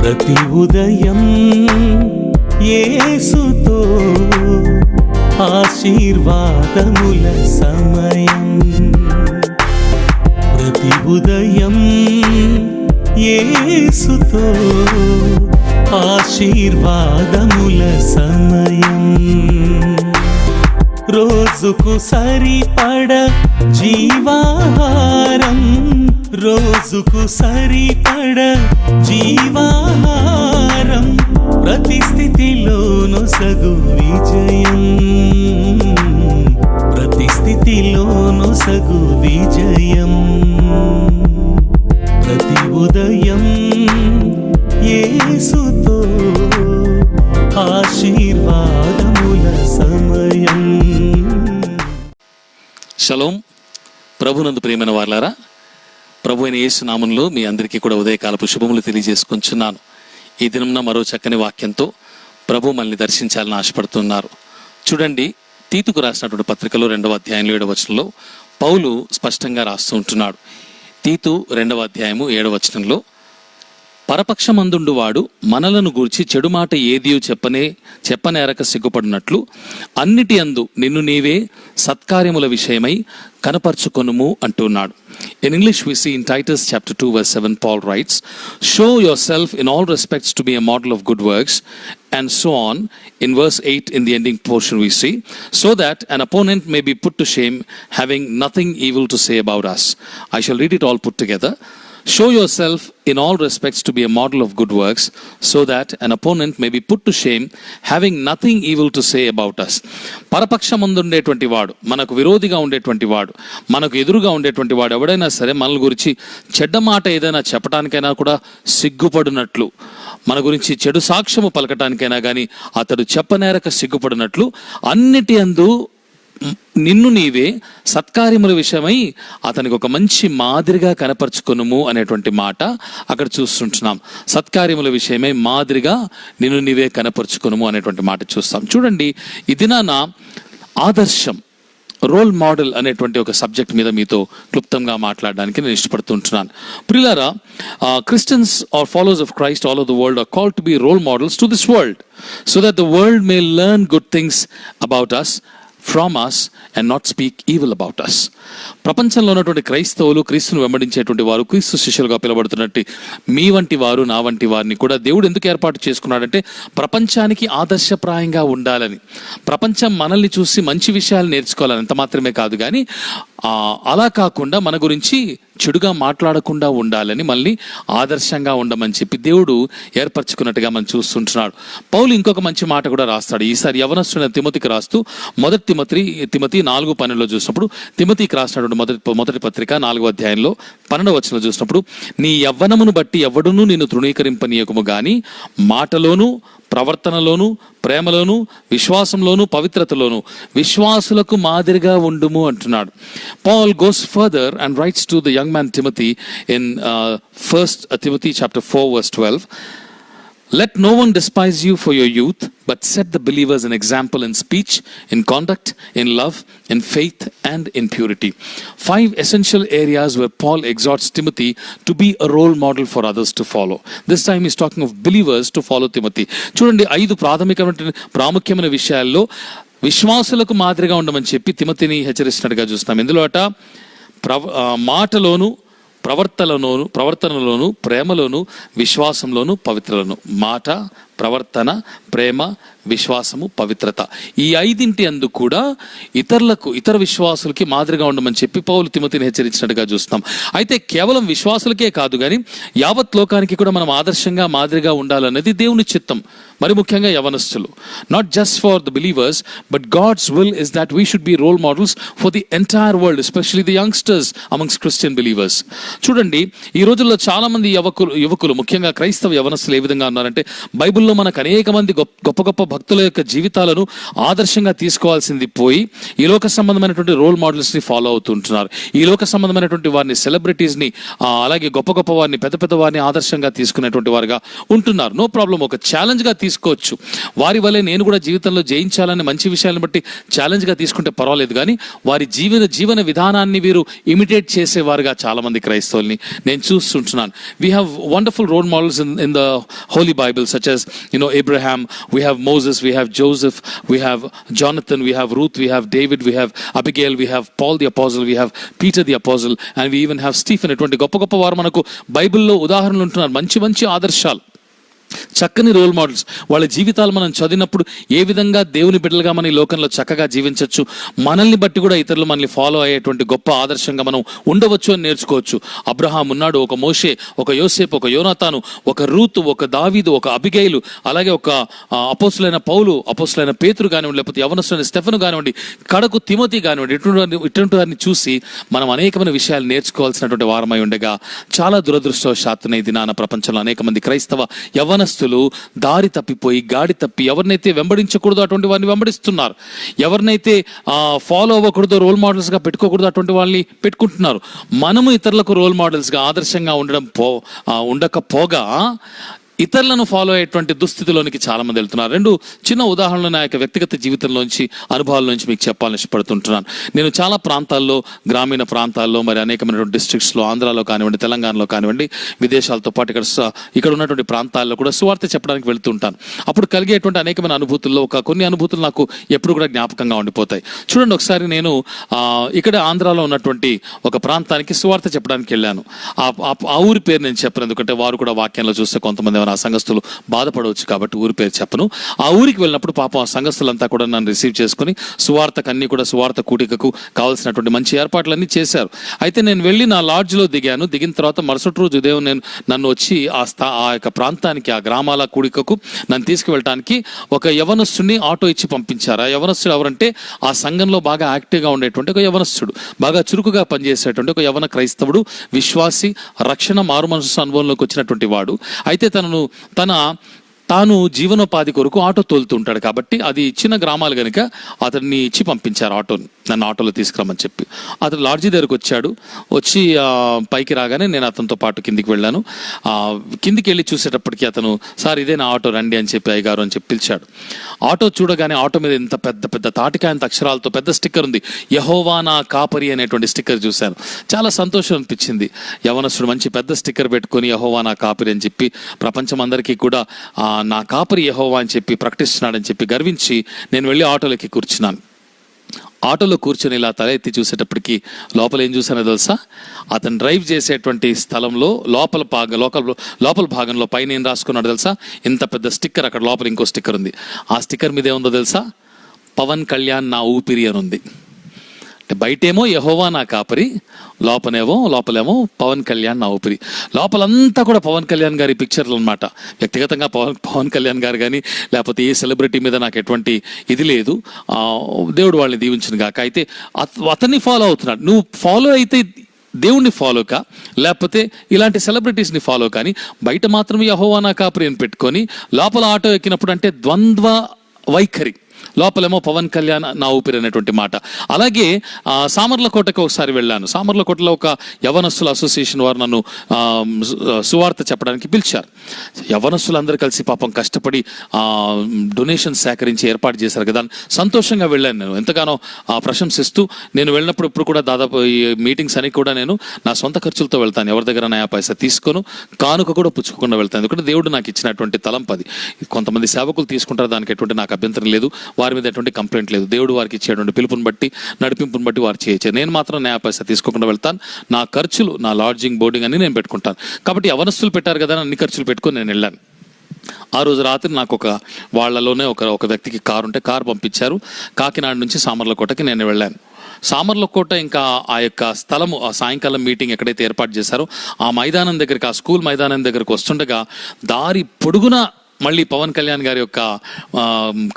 ప్రతి ఉదయం యేసుతో ఆశీర్వాదముల సమయం. ప్రతి ఉదయం యేసుతో ఆశీర్వాదముల సమయం. రోజుకు సరిపడ జీవాహారం, రోజుకు సరిపడ జీవాహారం, ప్రతి స్థితిలోను సగు విజయం, ప్రతి స్థితిలోను సగు విజయం. ప్రతి ఉదయం యేసుతో ఆశీర్వాదముల సమయం. షలోం. ప్రభునందు ప్రియమైన వారలారా, ప్రభు అయిన యేసు నామంలో మీ అందరికీ కూడా ఉదయకాలపు శుభములు తెలియజేసుకుంటున్నాను. ఈ దినంన మరో చక్కని వాక్యంతో ప్రభు మనల్ని దర్శించాలని ఆశపడుతున్నారు. చూడండి, తీతుకు రాసినటువంటి పత్రికలో 2వ అధ్యాయంలో 7వ వచనంలో పౌలు స్పష్టంగా రాస్తూ ఉంటున్నాడు. తీతు 2వ అధ్యాయము 7వ వచనంలో, పరపక్షమందుండు వాడు మనలను గూర్చి చెడు మాట ఏదియో చెప్పనేరక సిగ్గుపడినట్లు అన్నిటి అందు నిన్ను నీవే సత్కార్యముల విషయమై కనపరుచుకొనుము అంటున్నాడు. In English we see in Titus chapter 2 verse 7 Paul writes, show yourself in all respects to be a model of good works, and so on. In verse 8 in the ending portion we see, so that an opponent may be put to shame, having nothing evil to say about us. I shall read it all put together. Show yourself in all respects to be a model of good works, so that an opponent may be put to shame, having nothing evil to say about us. పరపక్షమందు ఉండేటువంటి వాడు, మనకు విరోధిగా ఉండేటువంటి వాడు, మనకు ఎదురుగా ఉండేటువంటి వాడు ఎవడైనా సరే మన గురించి చెడ్డ మాట ఏదైనా చెప్పడానికైనా కూడా సిగ్గుపడినట్లు, మన గురించి చెడు సాక్ష్యము పలకటానికైనా కానీ అతడు చెప్పనేరక సిగ్గుపడినట్లు అన్నిటి అందు నిన్ను నీవే సత్కార్యముల విషయమై అతనికి ఒక మంచి మాదిరిగా కనపరుచుకొనుము అనేటువంటి మాట అక్కడ చూస్తుంటున్నాం. సత్కార్యముల విషయమై మాదిరిగా నిన్ను నీవే కనపరుచుకొనుము అనేటువంటి మాట చూస్తాం. చూడండి, ఈ దినాన ఆదర్శం, రోల్ మోడల్ అనేటువంటి ఒక సబ్జెక్ట్ మీద మీతో క్లుప్తంగా మాట్లాడడానికి నేను ఇష్టపడుతుంటున్నాను. ప్రియులారా, Christians are followers of Christ all over the world are called to be role models to this world, so that the world may learn good things about us from us and not speak evil about us. ప్రపంచంలో ఉన్నటువంటి క్రైస్తవులు, క్రీస్తును వెంబడించేటువంటి వారు, క్రీస్తు శిష్యులుగా పిలువబడుతున్నట్టు మీ వంటి వారు, నా వంటి వారిని కూడా దేవుడు ఎందుకు ఏర్పాటు చేసుకున్నాడంటే ప్రపంచానికి ఆదర్శప్రాయంగా ఉండాలని, ప్రపంచం మనల్ని చూసి మంచి విషయాలు నేర్చుకోవాలని. అంత మాత్రమే కాదు కానీ అలా కాకుండా మన గురించి చెడుగా మాట్లాడకుండా ఉండాలని, మళ్ళీ ఆదర్శంగా ఉండమని చెప్పి దేవుడు ఏర్పరచుకున్నట్టుగా మనం చూస్తుంటున్నాడు. పౌలు ఇంకొక మంచి మాట కూడా రాస్తాడు. ఈసారి యవనస్తున్న తిమోతికి రాస్తూ మొదటి తిమోతి 4:12 చూసినప్పుడు, తిమోతికి రాసినటువంటి మొదటి పత్రిక 4వ అధ్యాయంలో 12వ వచనంలో చూసినప్పుడు, నీ యవ్వనమును బట్టి ఎవడునూ నిన్ను తృణీకరింపనీయకుము గాని మాటలోను, ప్రవర్తనలోను, ప్రేమలోను, విశ్వాసంలోను, పవిత్రతలోను విశ్వాసులకు మాదిరిగా ఉండుము అంటున్నాడు. Paul goes further and writes to the young man Timothy in 1 Timothy chapter 4 verse 12, let no one despise you for your youth, but set the believers an example in speech, in conduct, in love, in faith and in purity. 5 essential areas where Paul exhorts Timothy to be a role model for others to follow. This time he's talking of believers to follow Timothy. చూడండి, 5 ప్రాముఖ్యమైన విషయాల్లో విశ్వాసులకు మాదిరిగా ఉండమని చెప్పి తిమోతిని హెచ్చరిస్తున్నట్టుగా చూస్తాం. ఇందులో మాటలోను, ప్రవర్తనలోను, ప్రేమలోను, విశ్వాసంలోను, పవిత్రలను. మాట, ప్రవర్తన, ప్రేమ, విశ్వాసము, పవిత్రత, ఈ 5 అందు కూడా ఇతర విశ్వాసులకి మాదిరిగా ఉండమని చెప్పి పౌలు తిమోతిని హెచ్చరించినట్టుగా చూస్తాం. అయితే కేవలం విశ్వాసులకే కాదు కానీ యావత్ లోకానికి కూడా మనం ఆదర్శంగా మాదిరిగా ఉండాలనేది దేవుని చిత్తం. మరి ముఖ్యంగా యవనస్తులు, not just for the believers but God's will is that we should be role models for the entire world, especially the youngsters amongst Christian believers. చూడండి, ఈ రోజుల్లో చాలా మంది యువకులు ముఖ్యంగా క్రైస్తవ యవనస్తులు ఏ విధంగా ఉన్నారంటే బైబిల్ బైబిల్లో మనకు అనేక మంది గొప్ప గొప్ప భక్తుల యొక్క జీవితాలను ఆదర్శంగా తీసుకోవాల్సింది పోయి ఈ లోక సంబంధమైనటువంటి రోల్ మోడల్స్ని ఫాలో అవుతుంటున్నారు. ఈ లోక సంబంధమైనటువంటి వారిని, సెలబ్రిటీస్ని, అలాగే గొప్ప గొప్ప వారిని, పెద్ద పెద్ద వారిని ఆదర్శంగా తీసుకునేటువంటి వారుగా ఉంటున్నారు. నో ప్రాబ్లం, ఒక ఛాలెంజ్గా తీసుకోవచ్చు. వారి వల్లే నేను కూడా జీవితంలో జయించాలని మంచి విషయాలను బట్టి ఛాలెంజ్గా తీసుకుంటే పర్వాలేదు, కానీ వారి జీవన విధానాన్ని వీరు ఇమిటేట్ చేసేవారుగా చాలామంది క్రైస్తవుల్ని నేను చూస్తుంటున్నాను. We have wonderful role models in the Holy Bible, such as, Abraham, we have Moses, we have Joseph, we have Jonathan, we have Ruth, we have David, we have Abigail, we have Paul the Apostle, we have Peter the Apostle, and we even have Stephen. అటువంటి గొప్ప గొప్ప వారు మనకు బైబిల్లో ఉదాహరణలు ఉంటున్నారు. మంచి మంచి ఆదర్శాలు, చక్కని రోల్ మోడల్స్. వాళ్ళ జీవితాలు మనం చదివినప్పుడు ఏ విధంగా దేవుని బిడ్డలుగా మన ఈ లోకంలో చక్కగా జీవించవచ్చు, మనల్ని బట్టి కూడా ఇతరులు మనల్ని ఫాలో అయ్యేటువంటి గొప్ప ఆదర్శంగా మనం ఉండవచ్చు అని నేర్చుకోవచ్చు. అబ్రహాం ఉన్నాడు, ఒక మోషే, ఒక యోసేపు, ఒక యోనాతాను, ఒక రూతు, ఒక దావీదు, ఒక అబిగైలు, అలాగే ఒక అపోస్తులైన పౌలు, అపోస్తులైన పేతురు కానివ్వండి, లేకపోతే యవనస్తులైన స్టెఫెను కానివ్వండి, కడకు తిమోతి కానివ్వండి, ఇటువంటి వారిని చూసి మనం అనేకమైన విషయాలు నేర్చుకోవాల్సినటువంటి వారమై ఉండగా చాలా దురదృష్టవశాత్తున ఈ దినాన ప్రపంచంలో అనేక మంది క్రైస్తవ యవనస్తులు దారి తప్పిపోయి, గాడి తప్పి, ఎవరినైతే వెంబడించకూడదు అటువంటి వారిని వెంబడిస్తున్నారు. ఎవరినైతే ఫాలో అవ్వకూడదు, రోల్ మోడల్స్గా పెట్టుకోకూడదు అటువంటి వాళ్ళని పెట్టుకుంటున్నారు. మనము ఇతరులకు రోల్ మోడల్స్గా ఆదర్శంగా ఉండకపోగా ఇతరులను ఫాలో అయ్యేటువంటి దుస్థితిలోనికి చాలా మంది వెళ్తున్నారు. రెండు చిన్న ఉదాహరణలు నా యొక్క వ్యక్తిగత జీవితంలోంచి, అనుభవాల నుంచి మీకు చెప్పాలని ఇష్టపడుతుంటున్నాను. నేను చాలా ప్రాంతాల్లో, గ్రామీణ ప్రాంతాల్లో, మరి అనేకమైనటువంటి డిస్ట్రిక్ట్స్లో, ఆంధ్రాలో కానివ్వండి, తెలంగాణలో కానివ్వండి, విదేశాలతో పాటు ఇక్కడ ఉన్నటువంటి ప్రాంతాల్లో కూడా సువార్త చెప్పడానికి వెళ్తుంటాను. అప్పుడు కలిగేటువంటి అనేకమైన అనుభూతుల్లో కొన్ని అనుభూతులు నాకు ఎప్పుడు కూడా జ్ఞాపకంగా ఉండిపోతాయి. చూడండి, ఒకసారి నేను ఇక్కడ ఆంధ్రాలో ఉన్నటువంటి ఒక ప్రాంతానికి సువార్త చెప్పడానికి వెళ్ళాను. ఆ ఊరి పేరు నేను చెప్పను, ఎందుకంటే వారు కూడా వాక్యంలో చూస్తే కొంతమంది ఆ సంఘస్థులు బాధపడవచ్చు కాబట్టి ఊరి పేరు చెప్పను. ఆ ఊరికి వెళ్ళినప్పుడు పాపం ఆ సంఘస్థులంతా కూడా నన్ను రిసీవ్ చేసుకుని సువార్తకన్నీ కూడా, సువార్త కూడికకు కావాల్సినటువంటి మంచి ఏర్పాట్లన్నీ చేశారు. అయితే నేను వెళ్ళి నా లాడ్జ్లో దిగాను. దిగిన తర్వాత మరుసటి రోజు ఉదయం నన్ను వచ్చి ఆ యొక్క ప్రాంతానికి, ఆ గ్రామాల కూడికకు నన్ను తీసుకువెళ్ళడానికి ఒక యవనస్తుడిని ఆటో ఇచ్చి పంపించారు. ఆ యవనస్తుడు ఎవరంటే ఆ సంఘంలో బాగా యాక్టివ్గా ఉండేటువంటి ఒక యవనస్తుడు, బాగా చురుకుగా పనిచేసేటువంటి ఒక యవన క్రైస్తవుడు, విశ్వాసి, రక్షణ, మారు మనసు అనుభవంలోకి వచ్చినటువంటి వాడు. అయితే తాను జీవనోపాధి కొరకు ఆటో తోలుతుంటాడు కాబట్టి అది చిన్న గ్రామాలు కనుక అతన్ని ఇచ్చి పంపించారు ఆటోని, నన్ను ఆటోలో తీసుకురమ్మని చెప్పి. అతను లాడ్జీ దగ్గరకు వచ్చి పైకి రాగానే నేను అతనితో పాటు కిందికి వెళ్ళాను. కిందికి వెళ్ళి చూసేటప్పటికి అతను, సార్ ఇదే నా ఆటో, రండి అని చెప్పి, అయ్యగారు అని చెప్పి పిలిచాడు. ఆటో చూడగానే ఆటో మీద ఇంత పెద్ద పెద్ద తాటికాయంత అక్షరాలతో పెద్ద స్టిక్కర్ ఉంది, యెహోవా నా కాపరి అనేటువంటి స్టిక్కర్ చూశాను. చాలా సంతోషం అనిపించింది. యవనస్తుడు మంచి పెద్ద స్టిక్కర్ పెట్టుకొని యెహోవా నా కాపరి అని చెప్పి ప్రపంచం అందరికీ కూడా నా కాపరి యెహోవా అని చెప్పి ప్రకటిస్తున్నాడని చెప్పి గర్వించి నేను వెళ్ళి ఆటోలోకి కూర్చున్నాను. ఆటోలో కూర్చొని ఇలా తల ఎత్తి చూసేటప్పటికి లోపల ఏం చూసానో తెలుసా? అతను డ్రైవ్ చేసేటువంటి స్థలంలో లోపల భాగంలో పైన ఏం రాసుకున్నాడు తెలుసా? ఇంత పెద్ద స్టిక్కర్, అక్కడ లోపల ఇంకో స్టిక్కర్ ఉంది. ఆ స్టిక్కర్ మీద ఏముందో తెలుసా? పవన్ కళ్యాణ్ నా ఊపిరి అని ఉంది. అంటే బయటేమో యెహోవా నా కాపరి, లోపలేమో పవన్ కళ్యాణ్ నా ఊపిరి. లోపలంతా కూడా పవన్ కళ్యాణ్ గారి పిక్చర్లు అనమాట. వ్యక్తిగతంగా పవన్ కళ్యాణ్ గారు కానీ లేకపోతే ఏ సెలబ్రిటీ మీద నాకు ఎటువంటి ఇది లేదు. దేవుడు వాళ్ళని దీవించిన గాక. అయితే అతన్ని ఫాలో అవుతున్నాడు. నువ్వు ఫాలో అయితే దేవుణ్ణి ఫాలోకా, లేకపోతే ఇలాంటి సెలబ్రిటీస్ని ఫాలో కానీ, బయట మాత్రం యెహోవా నా కాపరి అని పెట్టుకొని లోపల ఆటో ఎక్కినప్పుడు అంటే ద్వంద్వ వైఖరి. లోపలేమో పవన్ కళ్యాణ్ నా ఊపిరి అనేటువంటి మాట. అలాగే సామర్లకోటకు ఒకసారి వెళ్ళాను. సామర్లకోటలో ఒక యవనస్తుల అసోసియేషన్ వారు నన్ను సువార్త చెప్పడానికి పిలిచారు. యవనస్తులందరూ కలిసి పాపం కష్టపడి డొనేషన్ సేకరించి ఏర్పాటు చేశారు కదా, సంతోషంగా వెళ్ళాను. నేను ఎంతగానో ప్రశంసిస్తూ, నేను వెళ్ళినప్పుడు ఇప్పుడు కూడా దాదాపు ఈ మీటింగ్స్ అని కూడా నేను నా సొంత ఖర్చులతో వెళ్తాను. ఎవరి దగ్గర నయా పైసా తీసుకోను, కానుక కూడా పుచ్చుకోకుండా వెళ్తాను. ఎందుకంటే దేవుడు నాకు ఇచ్చినటువంటి తలంపది. కొంతమంది సేవకులు తీసుకుంటారు, దానికి ఎటువంటి నాకు అభ్యంతరం లేదు, వారి మీద ఎటువంటి కంప్లైంట్ లేదు. దేవుడు వారికి ఇచ్చేటువంటి పిలుపుని బట్టి, నడిపింపుని బట్టి వారు చేయొచ్చు. నేను మాత్రం నయా పైసా తీసుకోకుండా వెళ్తాను. నా ఖర్చులు, నా లాడ్జింగ్, బోర్డింగ్ అన్ని నేను పెట్టుకుంటాను. కాబట్టి యవనస్తులు పెట్టారు కదా, అన్ని ఖర్చులు పెట్టుకొని నేను వెళ్ళాను. ఆ రోజు రాత్రి నాకు వాళ్ళలోనే ఒక వ్యక్తికి కారు ఉంటే కారు పంపించారు. కాకినాడ నుంచి సామర్లకోటకి నేను వెళ్ళాను. సామర్లకోట ఇంకా ఆ యొక్క స్థలము, ఆ సాయంకాలం మీటింగ్ ఎక్కడైతే ఏర్పాటు చేశారో ఆ మైదానం దగ్గరికి, ఆ స్కూల్ మైదానం దగ్గరికి వస్తుండగా దారి పొడుగున మళ్ళీ పవన్ కళ్యాణ్ గారి యొక్క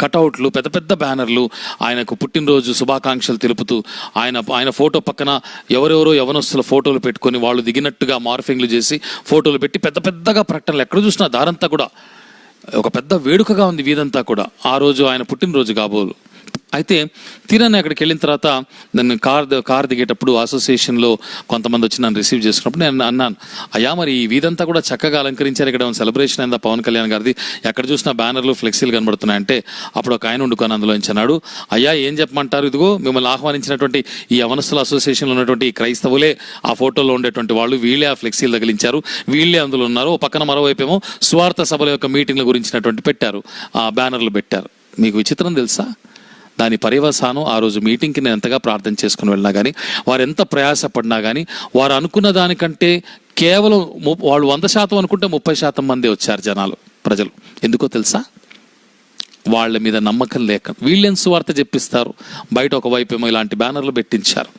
కటౌట్లు, పెద్ద పెద్ద బ్యానర్లు, ఆయనకు పుట్టినరోజు శుభాకాంక్షలు తెలుపుతూ ఆయన ఫోటో పక్కన ఎవరెవరో యవనస్తుల ఫోటోలు పెట్టుకొని వాళ్ళు దిగినట్టుగా మార్ఫింగ్లు చేసి ఫోటోలు పెట్టి పెద్ద పెద్దగా ప్రకటనలు ఎక్కడ చూసినా దారంతా కూడా ఒక పెద్ద వేడుకగా ఉంది వీధంతా కూడా. ఆ రోజు ఆయన పుట్టినరోజు కాబోలు. అయితే తీరాన్ని అక్కడికి వెళ్ళిన తర్వాత నన్ను కార్ దిగేటప్పుడు అసోసియేషన్లో కొంతమంది వచ్చి నన్ను రిసీవ్ చేసుకున్నప్పుడు నేను అన్నాను, అయ్యా మరి ఈ వీధంతా కూడా చక్కగా అలంకరించారు, ఇక్కడ సెలబ్రేషన్ అయిందా పవన్ కళ్యాణ్ గారిది, ఎక్కడ చూసినా బ్యానర్లు ఫ్లెక్సీలు కనబడుతున్నాయంటే అప్పుడు ఒక ఆయన ఉండుకొని అందులో అన్నాడు, అయ్యా ఏం చెప్పమంటారు, ఇదిగో మిమ్మల్ని ఆహ్వానించినటువంటి ఈ యవనస్తుల అసోసియేషన్లో ఉన్నటువంటి క్రైస్తవులే ఆ ఫోటోలో ఉండేటువంటి వాళ్ళు, వీళ్ళే ఆ ఫ్లెక్సీలు తగిలించారు, వీళ్ళే అందులో ఉన్నారు. ఓ పక్కన మరోవైపేమో స్వార్థ సభల యొక్క మీటింగ్ల గురించినటువంటి పెట్టారు, ఆ బ్యానర్లు పెట్టారు. మీకు విచిత్రం తెలుసా? దాని పర్యవసానం ఆ రోజు మీటింగ్కి నేను ఎంతగా ప్రార్థన చేసుకుని వెళ్ళినా కానీ, వారు ఎంత ప్రయాసపడినా కానీ, వారు అనుకున్న దానికంటే కేవలం వాళ్ళు 100% అనుకుంటే 30% మందే వచ్చారు ప్రజలు. ఎందుకో తెలుసా? వాళ్ళ మీద నమ్మకం లేక వీళ్ళేం సువార్త చెప్పిస్తారు, బయట ఒకవైపు ఏమో ఇలాంటి బ్యానర్లు పెట్టించారు,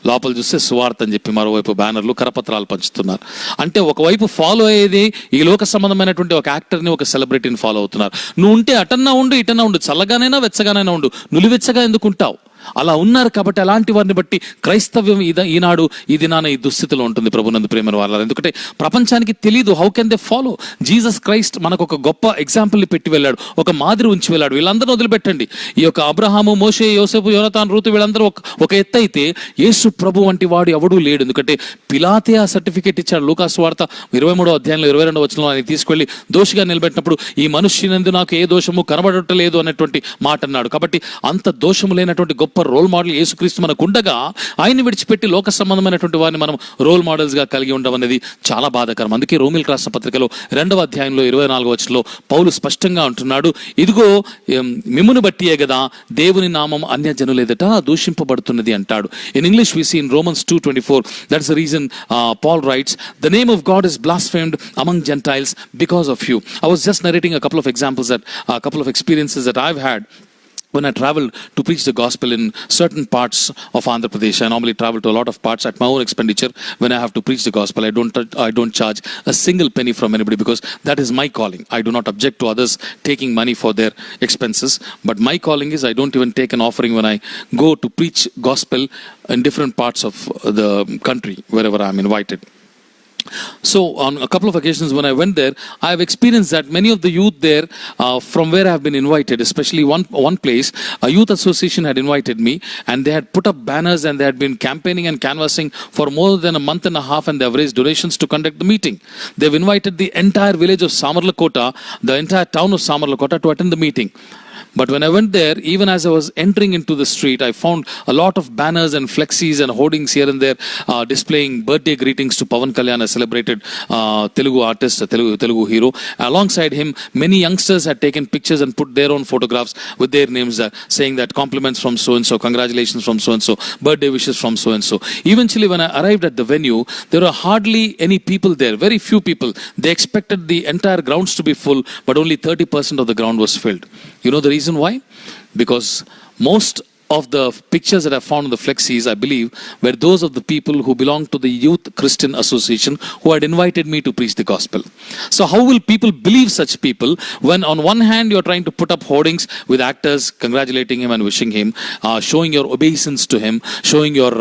లోపల చూస్తే సువార్త అని చెప్పి మరోవైపు బ్యానర్లు కరపత్రాలు పంచుతున్నారు. అంటే ఒకవైపు ఫాలో అయ్యేది ఈ లోక సంబంధమైనటువంటి ఒక యాక్టర్ని, ఒక సెలబ్రిటీని ఫాలో అవుతున్నారు. నువ్వు ఉంటే అటన్నా ఉండు, ఇటన్నా ఉండు, చల్లగానైనా వెచ్చగానైనా ఉండు, నులివెచ్చగా ఎందుకు ఉంటావు? అలా ఉన్నారు కాబట్టి అలాంటి వారిని బట్టి క్రైస్తవ్యం ఈనాడు ఈ దినాన ఈ దుస్థితిలో ఉంటుంది. ప్రభునందు ప్రేమ వాళ్ళ, ఎందుకంటే ప్రపంచానికి తెలియదు how can they follow Jesus Christ. మనకు ఒక గొప్ప ఎగ్జాంపుల్ని పెట్టి వెళ్ళాడు, ఒక మాదిరి ఉంచి వెళ్ళాడు. వీళ్ళందరూ వదిలిపెట్టండి, ఈ యొక్క అబ్రహాము, మోషే, యోసేపు, యోనతాన్, రూతు వీళ్ళందరూ ఒక ఎత్తు అయితే యేసు ప్రభు వంటి వాడు ఎవడూ లేడు. ఎందుకంటే పిలాతే ఆ సర్టిఫికేట్ ఇచ్చాడు. లూకాసు వార్త 23వ అధ్యాయంలో 22వ వచనంలో ఆయన తీసుకెళ్లి దోషిగా నిలబెట్టినప్పుడు ఈ మనుష్యునందు నాకు ఏ దోషము కనబడటలేదు అన్నటువంటి మాట అన్నాడు. కాబట్టి అంత దోషము లేనటువంటి గొప్ప రోల్ మోడల్ యేసుక్రీస్తు మనకు ఉండగా ఆయన్ని విడిచిపెట్టి లోక సంబంధమైనటువంటి వారిని మనం రోల్ మోడల్స్ గా కలిగి ఉండడం అనేది చాలా బాధాకరం. అందుకే రోమిలకు రాసిన పత్రికలో 2వ అధ్యాయంలో 24వ వచనంలో పౌలు స్పష్టంగా అంటున్నాడు, ఇదిగో మిమ్మును బట్టియే కదా దేవుని నామం అన్యజనుల ఎదుట దూషింపబడుతున్నది అంటాడు. In English we see in Romans 2:24, that's the reason Paul writes, the name of God is blasphemed among Gentiles because of you. I was just narrating a couple of examples a couple of experiences that I've had when I traveled to preach the gospel in certain parts of Andhra Pradesh. I normally travel to a lot of parts at my own expenditure. When I have to preach the gospel, I don't charge a single penny from anybody, because that is my calling. I do not object to others taking money for their expenses, but my calling is I don't even take an offering when I go to preach gospel in different parts of the country wherever I am invited. So on a couple of occasions when I went there, I have experienced that many of the youth there from where I have been invited, especially one place, a youth association had invited me, and they had put up banners and they had been campaigning and canvassing for more than a month and a half, and they have raised donations to conduct the meeting. They have invited the entire village of Samarlakota, the entire town of Samarlakota, to attend the meeting. But when I went there, even as I was entering into the street, I found a lot of banners and flexies and hoardings here and there displaying birthday greetings to Pavan Kalyan, a celebrated Telugu artist, Telugu hero. Alongside him, many youngsters had taken pictures and put their own photographs with their names, saying that compliments from so-and-so, congratulations from so-and-so, birthday wishes from so-and-so. Eventually, when I arrived at the venue, there were hardly any people there, very few people. They expected the entire grounds to be full, but only 30% of the ground was filled. You know the reason why? Because most of the pictures that I found in the flexies, I believe, were those of the people who belonged to the Youth Christian Association who had invited me to preach the gospel. So how will people believe such people when on one hand you're trying to put up hoardings with actors congratulating him and wishing him, showing your obeisance to him, showing your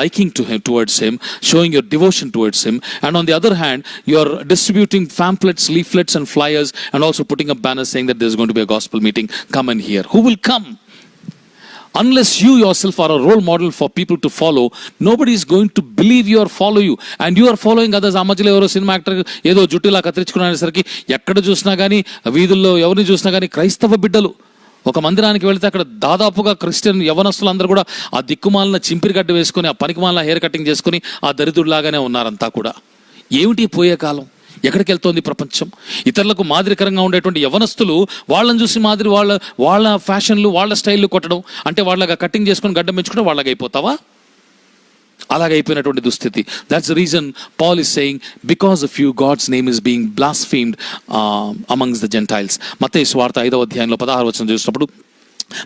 liking to him, towards him, showing your devotion towards him, and on the other hand you're distributing pamphlets, leaflets and flyers, and also putting up banners saying that there's going to be a gospel meeting, come and hear. Who will come? Unless you yourself are a role model for people to follow, nobody is going to believe you or follow you. And you are following others. ఆ మధ్యలో ఎవరో cinema actor ఏదో జుట్టులా కత్తిరించుకునేసరికి ఎక్కడ చూసినా కానీ, వీధుల్లో ఎవరిని చూసినా కానీ క్రైస్తవ బిడ్డలు. ఒక మందిరానికి వెళితే అక్కడ దాదాపుగా క్రిస్టియన్ యవనస్తులు అందరూ కూడా ఆ దిక్కుమాలిన చింపిరిగడ్డ వేసుకొని, ఆ పనికిమాలిన హెయిర్ కటింగ్ చేసుకుని ఆ దరిద్రులాగానే ఉన్నారంతా కూడా. ఏమిటి పోయే కాలం? ఎక్కడికి వెళ్తోంది ప్రపంచం? ఇతరులకు మాదిరికరంగా ఉండేటువంటి యవనస్తులు వాళ్ళని చూసి మాదిరి వాళ్ళ ఫ్యాషన్లు, వాళ్ళ స్టైల్లు కొట్టడం, అంటే వాళ్ళగా కటింగ్ చేసుకుని గడ్డం పెంచుకుంటే వాళ్ళగా అయిపోతావా? అలాగైపోయినటువంటి దుస్థితి. That's the reason Paul is saying, because of you God's name is being blasphemed amongst the Gentiles. మత్తయి సువార్త 5వ అధ్యాయంలో 16వ వచనం చూసినప్పుడు,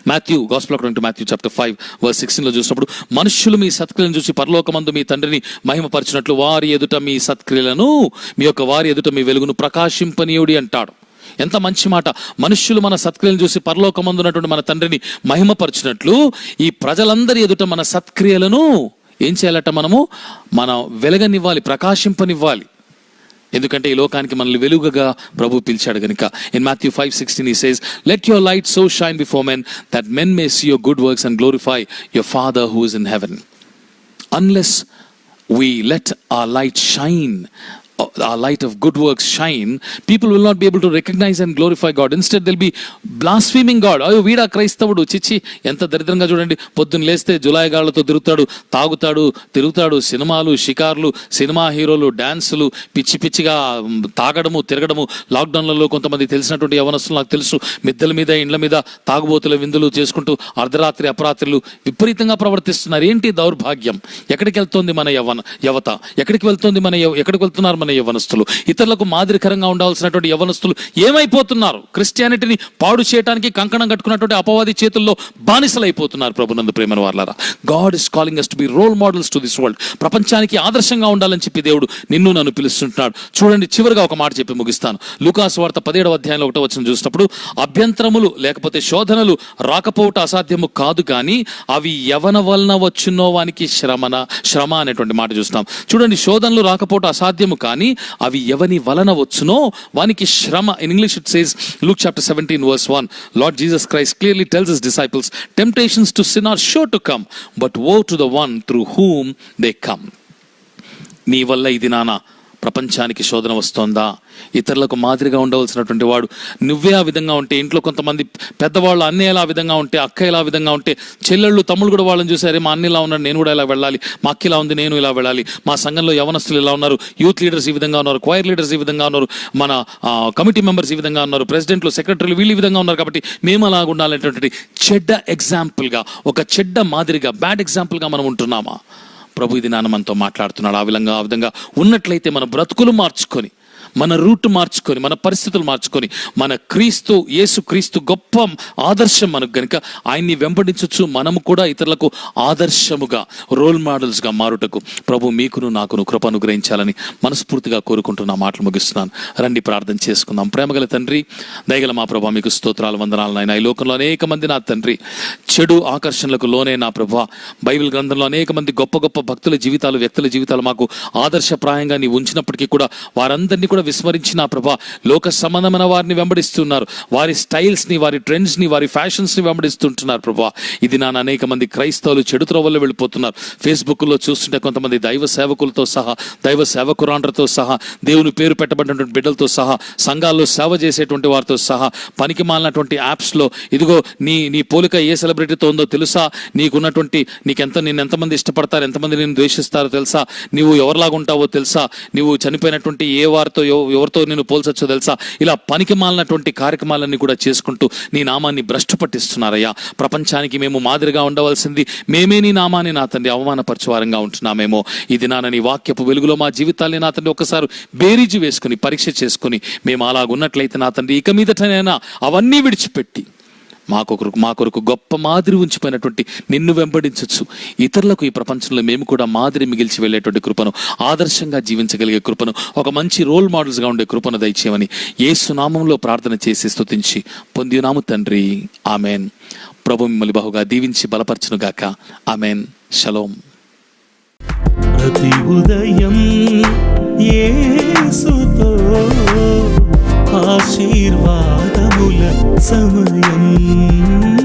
Matthew, gospel according to Matthew chapter 5 verse 16 చూసినప్పుడు, మనుష్యులు మీ సత్క్రియలను చూసి పరలోకమందు మీ తండ్రిని మహిమపరిచినట్లు వారి ఎదుట మీ సత్క్రియలను, మీ యొక్క వారి ఎదుట మీ వెలుగును ప్రకాశింపనీయుడి అంటాడు. ఎంత మంచి మాట! మనుష్యులు మన సత్క్రియలను చూసి పరలోకమందున్నటువంటి మన తండ్రిని మహిమపరిచినట్లు ఈ ప్రజలందరి ఎదుట మన సత్క్రియలను ఏం చేయాలట? మనం వెలగనివ్వాలి, ప్రకాశింపనివ్వాలి. ఎందుకంటే ఈ లోకానికి మనల్ని వెలుగుగా ప్రభు పిలిచాడు గనుక. In Matthew 5:16 he says, let your light so shine before men that men may see your good works and glorify your Father who is in heaven. Unless we let our light shine, our light of good works shine, people will not be able to recognize and glorify God. Instead they'll be blaspheming God. అయ్యో వీడా క్రైస్తవుడు, చిచ్చి ఎంత దరిద్రంగా చూడండి, పొద్దున్న లేస్తే జులాయిగాళ్లతో తిరుగుతాడు, సినిమాలు, షికార్లు, సినిమా హీరోలు, డాన్సులు, పిచ్చిగా తాగడము, తిరగడము. లాక్డౌన్లలో కొంతమంది తెలిసినటువంటి యవనస్తులు నాకు తెలుసు, మిద్దెల మీద, ఇండ్ల మీద తాగుబోతుల విందులు చేసుకుంటూ అర్ధరాత్రి అపరాత్రులు విపరీతంగా ప్రవర్తిస్తున్నారు. ఏంటి దౌర్భాగ్యం? ఎక్కడికి వెళ్తోంది మన యువత? ఎక్కడికి వెళ్తున్నారు మన యవనస్తులు? ఇతరులకు మాదిరికరంగా ఉండాల్సినటువంటి యవనస్తులు ఏమైపోతున్నారు? క్రిస్టియానిటీని పాడు చేయడానికి కంకణం కట్టుకున్నటువంటి అపవాది చేతుల్లో బానిసలైపోతున్నారు. ప్రభునందు ప్రేమైన వారలారా, God is calling us to be role models to this world. ప్రపంచానికి ఆదర్శంగా ఉండాలని చెప్పి దేవుడు నిన్ను నన్ను పిలుస్తుంటున్నాడు. చూడండి, చివరిగా ఒక మాట చెప్పి ముగిస్తాను. లూకాసు వార్త 17వ అధ్యాయంలో 1వ వచనం చూసినప్పుడు, అభ్యంతరములు లేకపోతే శోధనలు రాకపోవట అసాధ్యము కాదు, కానీ అవి యవన వలన వచ్చునో వానికి శ్రమ అనేటువంటి మాట చూస్తాం. చూడండి, శోధనలు రాకపోవట అసాధ్యము కానీ అవి ఎవని వలన వచ్చునో వానికి శ్రమ. In English it says, Luke chapter 17 verse 1, Lord Jesus Christ clearly tells his disciples, temptations to sin are sure to come, but woe to the one through whom they come. నీ వల్ల ఇది నానా ప్రపంచానికి శోధన వస్తోందా? ఇతరులకు మాదిరిగా ఉండవలసినటువంటి వాడు నువ్వే ఆ విధంగా ఉంటే, ఇంట్లో కొంతమంది పెద్దవాళ్ళు అన్నయ్యలా ఆ విధంగా ఉంటే, అక్కయ్యలా విధంగా ఉంటే, చెల్లెళ్ళు తమ్ముళ్ళు కూడా వాళ్ళని చూసారే, మా అన్న ఇలా ఉన్నాడు నేను కూడా ఇలా వెళ్ళాలి, మా అక్క ఇలా ఉంది నేను ఇలా వెళ్ళాలి, మా సంఘంలో యవనస్తులు ఇలా ఉన్నారు, యూత్ లీడర్స్ ఈ విధంగా ఉన్నారు, క్వైర్ లీడర్స్ ఈ విధంగా ఉన్నారు, మన కమిటీ మెంబర్స్ ఈ విధంగా ఉన్నారు, ప్రెసిడెంట్లు, సెక్రటరీలు వీళ్ళు ఈ విధంగా ఉన్నారు, కాబట్టి మేము అలాగ ఉండాలనేటువంటి చెడ్డ ఎగ్జాంపుల్గా, ఒక చెడ్డ మాదిరిగా, బ్యాడ్ ఎగ్జాంపుల్గా మనం ఉంటున్నామా? ప్రభు ఇది నాన్న మనతో మాట్లాడుతున్నాడు. ఆ విధంగా ఉన్నట్లయితే మన బ్రతుకులు మార్చుకొని, మన రూట్ మార్చుకొని, మన పరిస్థితులు మార్చుకొని, మన యేసు క్రీస్తు గొప్ప ఆదర్శం మనకు గనుక ఆయన్ని వెంబడించవచ్చు. మనము కూడా ఇతరులకు ఆదర్శముగా, రోల్ మోడల్స్గా మారుటకు ప్రభు మీకును నాకును కృప అనుగ్రహించాలని మనస్ఫూర్తిగా కోరుకుంటున్న మాటలు ముగిస్తున్నాను. రండి ప్రార్థన చేసుకుందాం. ప్రేమగల తండ్రి, దయగల మా ప్రభా, మీకు స్తోత్రాలు, వందనాలు నాయన. ఈ లోకంలో అనేక మంది నా తండ్రి చెడు ఆకర్షణలకు లోనే నా ప్రభా, బైబిల్ గ్రంథంలో అనేక మంది గొప్ప గొప్ప భక్తుల జీవితాలు, వ్యక్తుల జీవితాలు మాకు ఆదర్శప్రాయంగా నీవు ఉంచినప్పటికీ కూడా వారందరినీ కూడా విస్మరించి నా ప్రభా లోక సంబంధమైన వారిని వెంబడిస్తున్నారు. వారి స్టైల్స్ని, వారి ట్రెండ్స్ని, వారి ఫ్యాషన్స్ని వెంబడిస్తుంటున్నారు ప్రభా. ఇది నాన్న అనేక మంది క్రైస్తవులు చెడు త్రోవల్లో వెళ్ళిపోతున్నారు. ఫేస్బుక్లో చూస్తుంటే కొంతమంది దైవ సేవకులతో సహా, దైవ సేవకురాండ్రతో సహా, దేవుని పేరు పెట్టబడినటువంటి బిడ్డలతో సహా, సంఘాల్లో సేవ చేసేటువంటి వారితో సహా, పనికి మాలినటువంటి యాప్స్లో ఇదిగో నీ పోలిక ఏ సెలబ్రిటీతో ఉందో తెలుసా, నిన్ను ఎంతమంది ఇష్టపడతారు, ఎంతమంది నేను ద్వేషిస్తారో తెలుసా, నువ్వు ఎవరిలాగా ఉంటావో తెలుసా, నువ్వు చనిపోయినటువంటి ఎవరితో నేను పోల్చొచ్చో తెలుసా, ఇలా పనికి మాలినటువంటి కార్యక్రమాలన్నీ కూడా చేసుకుంటూ నీ నామాన్ని భ్రష్టు పట్టిస్తున్నారయ్యా. ప్రపంచానికి మేము మాదిరిగా ఉండవలసింది మేమే నీ నామాన్ని నా తండ్రి అవమానపరచువారంగా ఉంటున్నామేమో. ఇది నాన్న నీ వాక్యపు వెలుగులో మా జీవితాన్ని నా తండ్రి ఒకసారి బేరీజు వేసుకుని, పరీక్ష చేసుకుని, మేము అలాగున్నట్లయితే నా తండ్రి ఇక మీదటనైనా అవన్నీ విడిచిపెట్టి మా కొరకు గొప్ప మాదిరి ఉంచిపోయినటువంటి నిన్ను వెంబడించవచ్చు. ఇతరులకు ఈ ప్రపంచంలో మేము కూడా మాదిరి మిగిల్చి వెళ్ళేటువంటి కృపను, ఆదర్శంగా జీవించగలిగే కృపను, ఒక మంచి రోల్ మోడల్స్గా ఉండే కృపను దయచేయమని యేసు నామంలో ప్రార్థన చేసి స్తుతించి పొందినాము తండ్రి. ఆమెన్. ప్రభు మిమ్మల్ని బహుగా దీవించి బలపరచునుగాక. ఆమెన్. షలోం. ప్రతి ఉదయం యేసుతో ఆశీర్వాదముల సమయం.